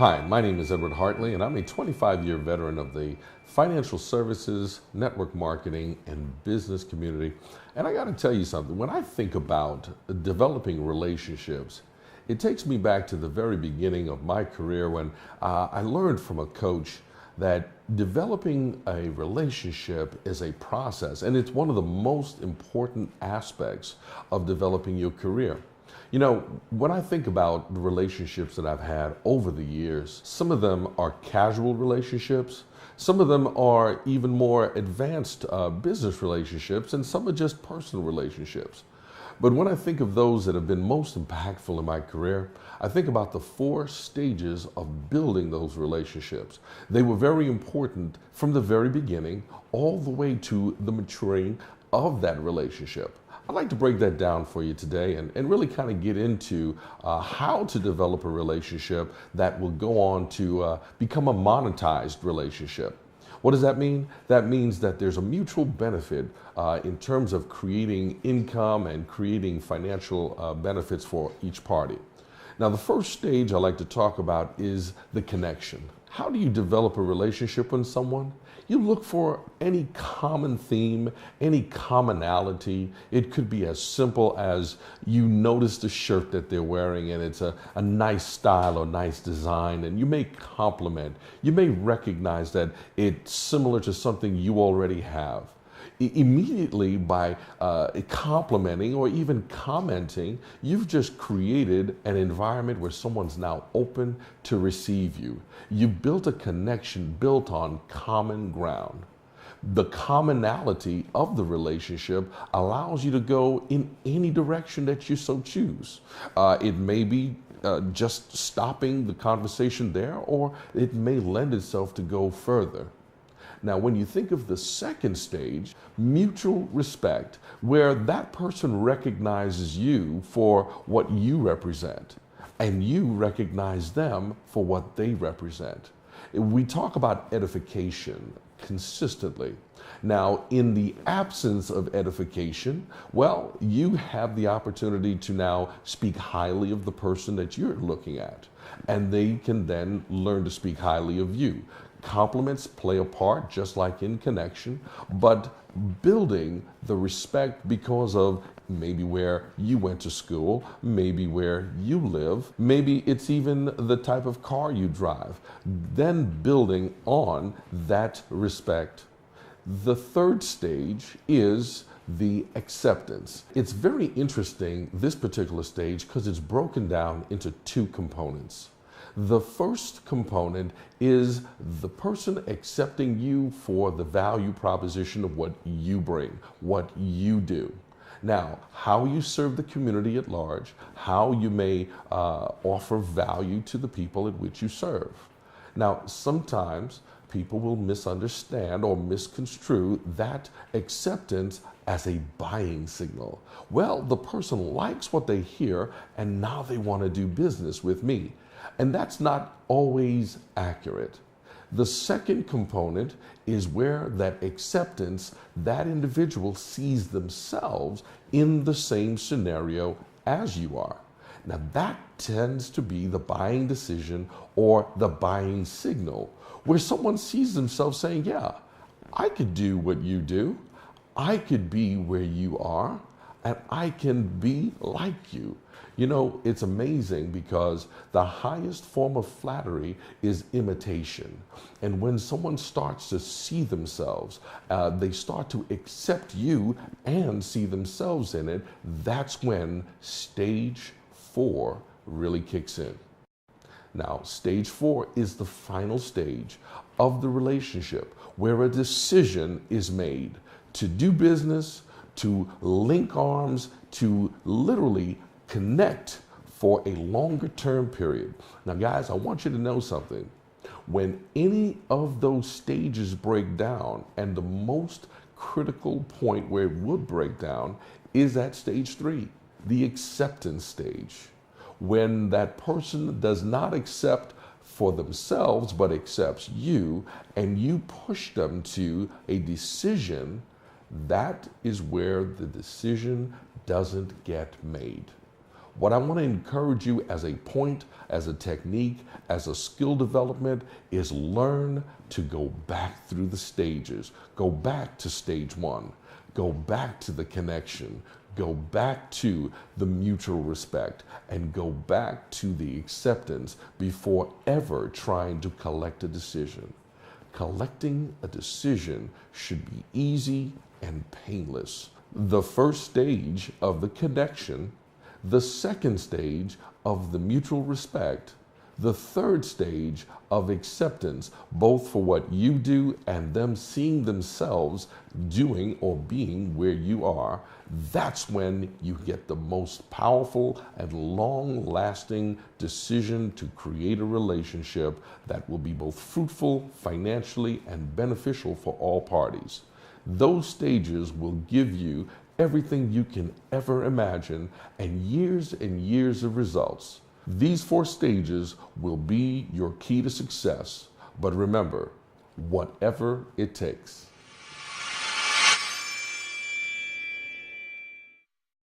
Hi, my name is Edward Hartley, and I'm a 25-year veteran of the financial services, network marketing, and business community. And I got to tell you something, when I think about developing relationships, it takes me back to the very beginning of my career when I learned from a coach that developing a relationship is a process, and it's one of the most important aspects of developing your career. You know, when I think about the relationships that I've had over the years, some of them are casual relationships, some of them are even more advanced business relationships, and some are just personal relationships. But when I think of those that have been most impactful in my career, I think about the 4 stages of building those relationships. They were very important from the very beginning all the way to the maturing of that relationship. I'd like to break that down for you today and really kind of get into how to develop a relationship that will go on to become a monetized relationship. What does that mean? That means that there's a mutual benefit in terms of creating income and creating financial benefits for each party. Now, the first stage I like to talk about is the connection. How do you develop a relationship with someone? You look for any common theme, any commonality. It could be as simple as you notice the shirt that they're wearing and it's a nice style or nice design, and you may compliment. You may recognize that it's similar to something you already have. Immediately by complimenting or even commenting, you've just created an environment where someone's now open to receive you. You built a connection built on common ground. The commonality of the relationship allows you to go in any direction that you so choose. It may be just stopping the conversation there, or it may lend itself to go further. Now, when you think of the second stage, mutual respect, where that person recognizes you for what you represent, and you recognize them for what they represent. We talk about edification consistently. Now, in the absence of edification, well, you have the opportunity to now speak highly of the person that you're looking at, and they can then learn to speak highly of you. Compliments play a part, just like in connection, but building the respect because of maybe where you went to school, maybe where you live, maybe it's even the type of car you drive, then building on that respect. The third stage is the acceptance. It's very interesting, this particular stage, because it's broken down into 2 components. The first component is the person accepting you for the value proposition of what you bring, what you do. Now, how you serve the community at large, how you may offer value to the people at which you serve. Now, sometimes people will misunderstand or misconstrue that acceptance as a buying signal. Well, the person likes what they hear and now they want to do business with me. And that's not always accurate. The second component is where that acceptance, that individual sees themselves in the same scenario as you are. Now that tends to be the buying decision or the buying signal, where someone sees themselves saying, yeah, I could do what you do, I could be where you are, and I can be like you. You know, it's amazing because the highest form of flattery is imitation. And when someone starts to see themselves, they start to accept you and see themselves in it, that's when stage 4 really kicks in. Now, stage 4 is the final stage of the relationship where a decision is made to do business, to link arms, to literally connect for a longer term period. Now, guys, I want you to know something. When any of those stages break down, and the most critical point where it would break down is at stage 3, the acceptance stage. When that person does not accept for themselves, but accepts you, and you push them to a decision, that is where the decision doesn't get made. What I want to encourage you as a point, as a technique, as a skill development is learn to go back through the stages. Go back to stage one. Go back to the connection. Go back to the mutual respect and go back to the acceptance before ever trying to collect a decision. Collecting a decision should be easy and painless. The first stage of the connection, the second stage of the mutual respect, the third stage of acceptance, both for what you do and them seeing themselves doing or being where you are. That's when you get the most powerful and long-lasting decision to create a relationship that will be both fruitful financially and beneficial for all parties. Those stages will give you everything you can ever imagine and years of results. These 4 stages will be your key to success. But remember, whatever it takes.